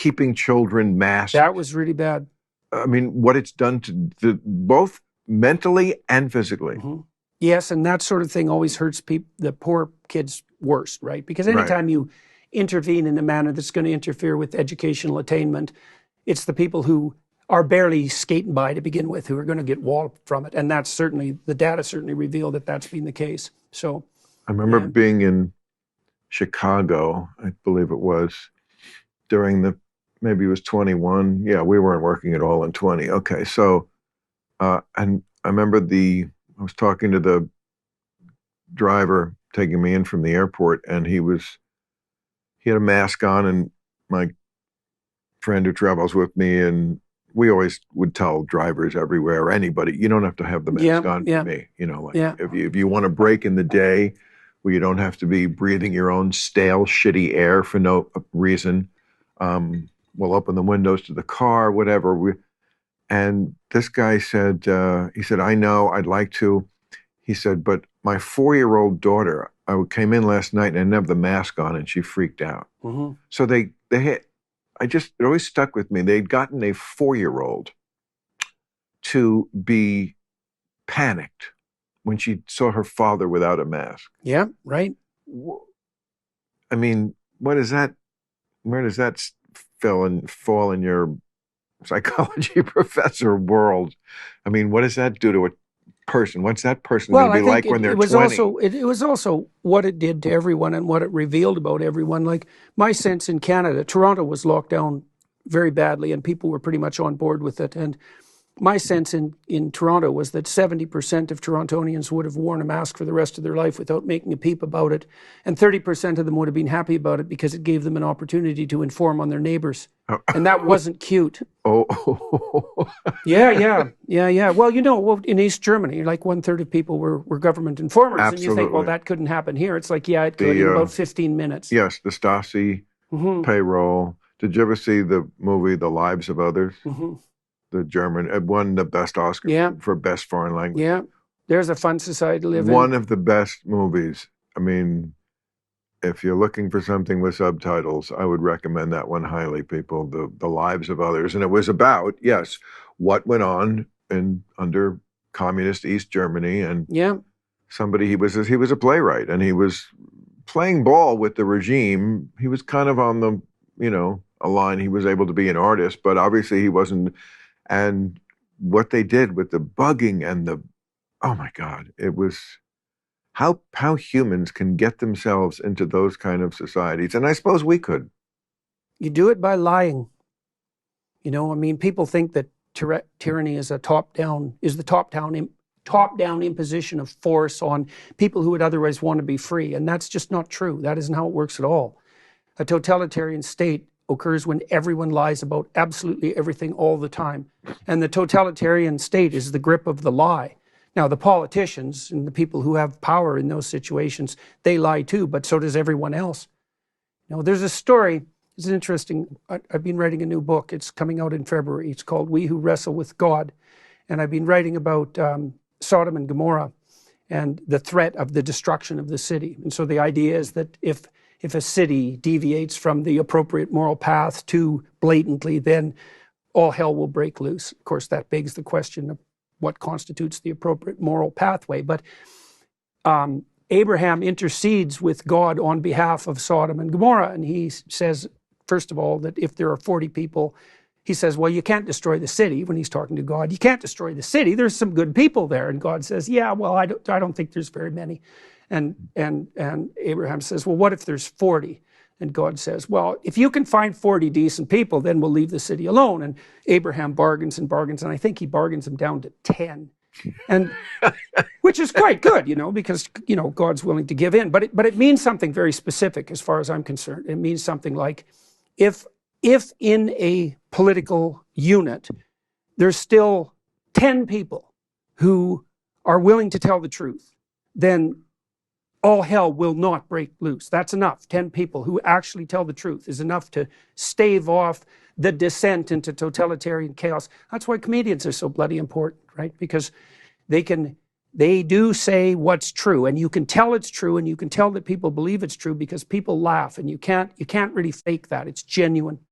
keeping children masked. That was really bad. I mean, what it's done to both mentally and physically. Mm-hmm. Yes, and that sort of thing always hurts the poor kids worst, right? Because anytime you intervene in a manner that's going to interfere with educational attainment, it's the people who are barely skating by to begin with who are going to get walloped from it. And that's certainly, the data certainly revealed that that's been the case. So I remember being in Chicago, I believe it was, during maybe it was 21. Yeah, we weren't working at all in 20. Okay, so, and I remember I was talking to the driver taking me in from the airport, and he had a mask on, and my friend who travels with me, and we always would tell drivers everywhere, anybody, you don't have to have the mask on for me. You know, like if you want to break in the day where you don't have to be breathing your own stale, shitty air for no reason, we'll open the windows to the car, whatever. And this guy said, I know, I'd like to. He said, but my 4-year-old daughter, I came in last night and I didn't have the mask on and she freaked out. Mm-hmm. So they had, it always stuck with me. They'd gotten a 4-year-old to be panicked when she saw her father without a mask. Yeah, right. I mean, where does that fall in your psychology professor world? I mean, what does that do to a person? What's that person going to be like when they're 20? It was also what it did to everyone and what it revealed about everyone. Like, my sense in Canada, Toronto was locked down very badly and people were pretty much on board with it. And my sense in Toronto was that 70% of Torontonians would have worn a mask for the rest of their life without making a peep about it. And 30% of them would have been happy about it because it gave them an opportunity to inform on their neighbors. And that wasn't cute. Oh. Yeah. Well, in East Germany, like 1/3 of people were government informers. Absolutely. And you think, well, that couldn't happen here. It's like, yeah, it could in about 15 minutes. Yes, the Stasi payroll. Did you ever see the movie The Lives of Others? Mm-hmm. The German, it won the best Oscar for best foreign language. Yeah, there's a fun society to live in. One of the best movies. I mean, if you're looking for something with subtitles, I would recommend that one highly, people. The Lives of Others, and it was about what went on under communist East Germany, and he was a playwright, and he was playing ball with the regime. He was kind of on the a line. He was able to be an artist, but obviously he wasn't. And what they did with the bugging and oh my God, it was how humans can get themselves into those kind of societies. And I suppose we could. You do it by lying. I mean, people think that tyranny is the top-down imposition of force on people who would otherwise want to be free. And that's just not true. That isn't how it works at all. A totalitarian state occurs when everyone lies about absolutely everything all the time. And the totalitarian state is the grip of the lie. Now, the politicians and the people who have power in those situations, they lie too, but so does everyone else. There's a story, it's interesting. I've been writing a new book. It's coming out in February. It's called We Who Wrestle with God. And I've been writing about Sodom and Gomorrah and the threat of the destruction of the city. And so the idea is that if a city deviates from the appropriate moral path too blatantly, then all hell will break loose. Of course, that begs the question of what constitutes the appropriate moral pathway. But Abraham intercedes with God on behalf of Sodom and Gomorrah. And he says, first of all, that if there are 40 people, he says, well, you can't destroy the city. When he's talking to God, you can't destroy the city. There's some good people there. And God says, yeah, well, I don't think there's very many. And Abraham says, well, what if there's 40? And God says, well, if you can find 40 decent people, then we'll leave the city alone. And Abraham bargains, and I think he bargains them down to 10. And which is quite good, because, God's willing to give in. But it means something very specific as far as I'm concerned. It means something like if in a political unit, there's still 10 people who are willing to tell the truth, then all hell will not break loose. That's enough. 10 people who actually tell the truth is enough to stave off the descent into totalitarian chaos. That's why comedians are so bloody important, right? Because they do say what's true, and you can tell it's true, and you can tell that people believe it's true because people laugh, and you can't really fake that. It's genuine.